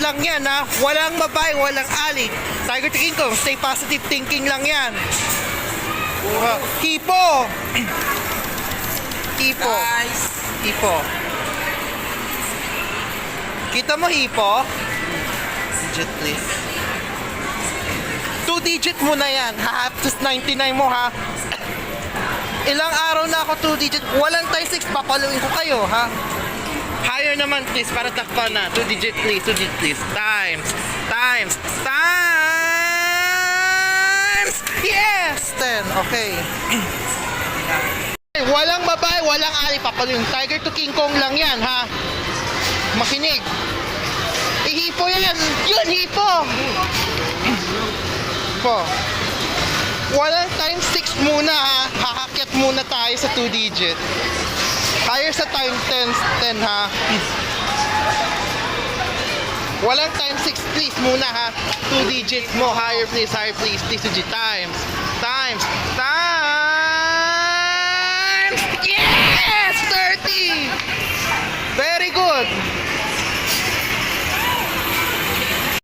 lang yan ha. Walang babae, walang ali. Tiger to King Kong, stay positive thinking lang yan. Hipo. Hipo. Guys, Hipo. Kita mo hipo? Digit please. 2 digit mo na yan ha. Just 99 mo ha. Ilang araw na ako 2 digit. Walang tie 6. Papaluin ko kayo ha. Higher naman please para takpan na. 2 digit please. 2 digit please. Times. Times. Times. Yes! 10. Okay. Walang babae, walang ali. Papaluin. Tiger to King Kong lang yan ha. Makinig. Ihipo yan. Yun, hipo. Hipo. Walang times 6 muna ha. Hahakyat muna tayo sa 2 digit. Higher sa time 10 ha. Walang times 6 please muna ha. 2 digit mo. Higher please, higher please. Please, digit times. Times. Times.